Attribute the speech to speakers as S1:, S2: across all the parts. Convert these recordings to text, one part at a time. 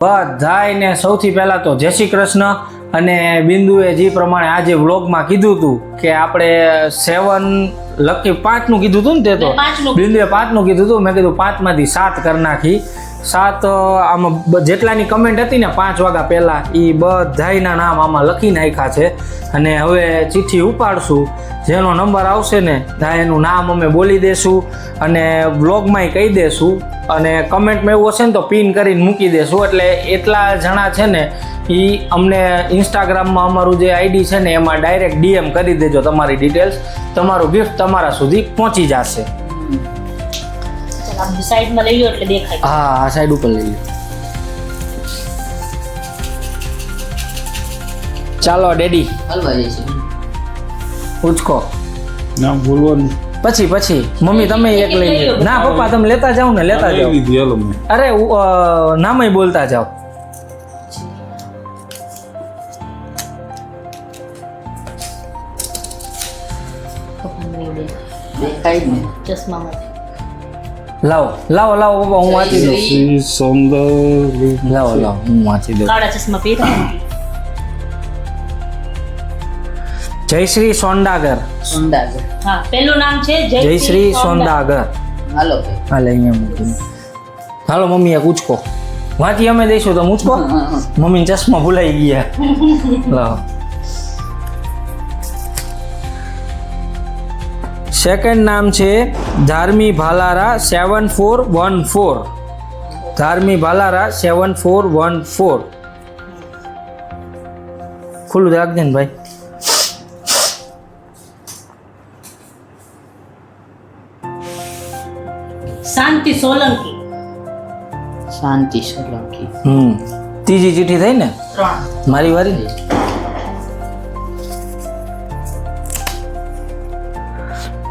S1: બધાયને સૌથી પહેલા તો જય શ્રી કૃષ્ણ. અને બિંદુએ જે પ્રમાણે આજે વ્લોગમાં કીધું હતું કે આપણે 7 લકી 5 નું કીધું હતું ને, તે તો બિંદુએ 5 નું કીધું હતું. મેં કીધું 5 માંથી 7 કરી નાખી. 7 આમાં જેટલાની કમેન્ટ હતી ને 5 વાગ્યા પહેલા એ બધાયના નામ આમાં લખી નાખ્યા છે. અને હવે ચિઠ્ઠી ઉપાડશું, જેનો નંબર આવશે ને એનું નામ અમે બોલી દેશું અને વ્લોગમાંય કહી દેશું. અને કમેન્ટમાં એવું હશે ને તો પિન કરીને મૂકી દેશું. એટલે એટલા જણા છે ને એ અમને ઇન્સ્ટાગ્રામમાં અમારું જે આઈડી છે ને એમાં ડાયરેક્ટ ડીએમ કરી દેજો તમારી ડિટેલ્સ. તમારું ગિફ્ટ તમારા સુધી પહોંચી જશે.
S2: સાઈડમાં લઈ લો એટલે દેખાય.
S1: હા, આ સાઈડ ઉપર લઈ લો. ચાલો ડેડી
S3: હલવા જઈશું.
S1: ઉચકો
S4: ના બોલવાનું
S1: પછી મમ્મી તમે એક લઈ લો. ના પપ્પા તમે લેતા જાઓ ને, લેતા જાઓ. અરે નામય બોલતા જાઓ.
S3: દેખાય ને
S2: ચશ્મામાંથી
S1: લાવો પપ્પા, હું વાંચી દઉં. લાવો હું વાંચી દઉં.
S2: કાળા ચશ્મા પહેર્યા.
S1: જયશ્રી સોંડાગર.
S3: સુંદાગર.
S2: હા, પહેલું નામ છે
S1: જયશ્રી સોંડાગર.
S3: હાલો ભાઈ.
S1: હાલે અહીંયા મૂકીને. હાલો મમ્મી એક ઉચકો વાંચી અમે દઈશું તો ઉચકો. મમ્મી ચશ્મા ભૂલાઈ ગયા. લાવો. સેકન્ડ નામ છે ધાર્મી ભાલારા 7414. ધાર્મી ભાલારા 7414. ખુલ્લું રાખજે ને ભાઈ.
S2: શાંતિ સોલંકી.
S3: શાંતિ સોલંકી.
S1: ત્રીજી ચીઠી થઈ ને
S2: 3.
S1: મારી વારી.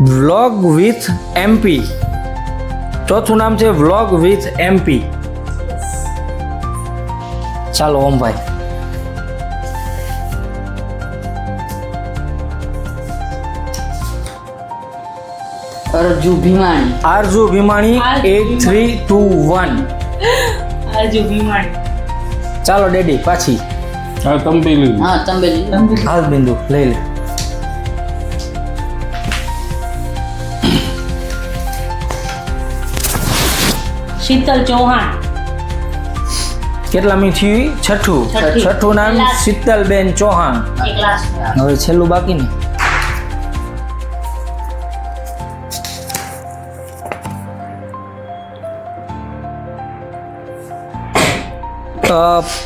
S1: Vlog with MP. ચોથું નામ છે વ્લોગ વિથ એમપી. ચાલો ઓમભાઈ.
S3: અરજુ ભીમાણી.
S1: આરજુ ભીમાણી 8321.
S2: આજુ ભીમાણી.
S1: ચાલો ડેડી પાછી.
S4: હા તંબેલી.
S3: હા તંબેલી.
S1: હાલ બિંદુ લઈ લે.
S2: શીતલ ચૌહાણ.
S1: કેટલા મી થયું? છઠ્ઠું નામ શીતલબેન ચૌહાણ.
S2: એક લાસ્ટ.
S1: હવે છેલ્લું બાકી ને.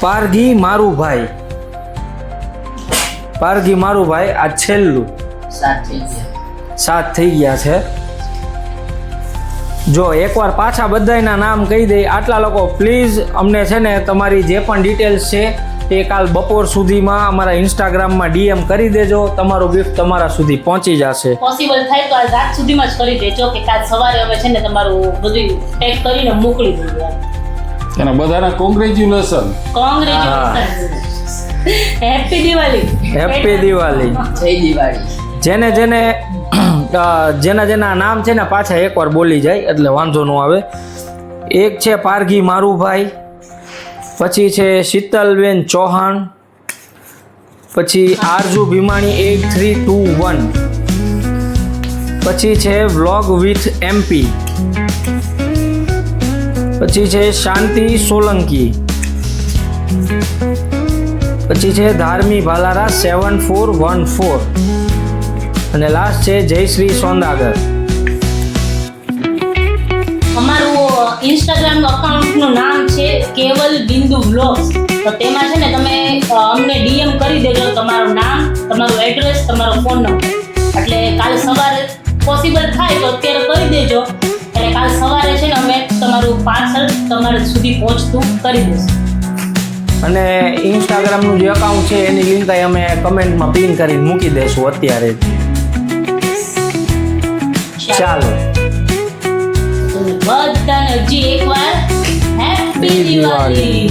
S1: પારઘી મારુભાઈ. પારઘી મારુભાઈ આ છેલ્લું.
S3: 7 થઈ ગયા.
S1: 7 થઈ ગયા છે. જો એકવાર પાછા બધાયના નામ કહી દઈ. આટલા લોકો પ્લીઝ અમને છે ને તમારી જે પણ ડિટેલ્સ છે તે કાલ બપોર સુધીમાં અમારા ઇન્સ્ટાગ્રામમાં ડીએમ કરી દેજો. તમારું ગિફ્ટ તમારા સુધી પહોંચી જશે.
S2: પોસિબલ થાય તો આજ રાત સુધીમાં જ કરી દેજો કે કાલ સવારે અમે છે ને તમારું બધું પેક કરીને મોકલી દઈએ.
S4: અને બધાને congratulation.
S2: Happy Diwali.
S1: Happy Diwali.
S3: જય દિવાળી.
S1: જેના નામ છે ને પાછા એકવાર બોલી જાય એટલે વાંધો ન આવે. એક છે પારઘી મારુભાઈ, પછી છે શીતલબેન ચૌહાણ, પછી આરજુ ભીમાણી 8321, પછી છે વ્લોગ વિથ એમપી, પછી છે શાંતિ સોલંકી, પછી છે ધાર્મી ભાલારા 7414 અને લાસ્ટ છે જયશ્રી સોંદાગર.
S2: અમારું ઇન્સ્ટાગ્રામ અકાઉન્ટનું નામ છે કેવલ બિંદુ વ્લોગ્સ. તો તેમાં છે ને તમે અમને ડીએમ કરી દેજો તમારું નામ, તમારું એડ્રેસ, તમારો ફોન નંબર. એટલે કાલ સવારે પોસિબલ થાય તો અત્યારે કરી દેજો. એટલે કાલ સવારે છે ને અમે તમારું પાર્સલ તમારા સુધી પહોંચતું કરી દઈશું.
S1: અને ઇન્સ્ટાગ્રામનું જે અકાઉન્ટ છે એની લિંક અમે કમેન્ટમાં પિન કરીને મૂકી દઈશું અત્યારે. ચાલો
S2: બધાને હજી એકવાર હેપી દિવાળી.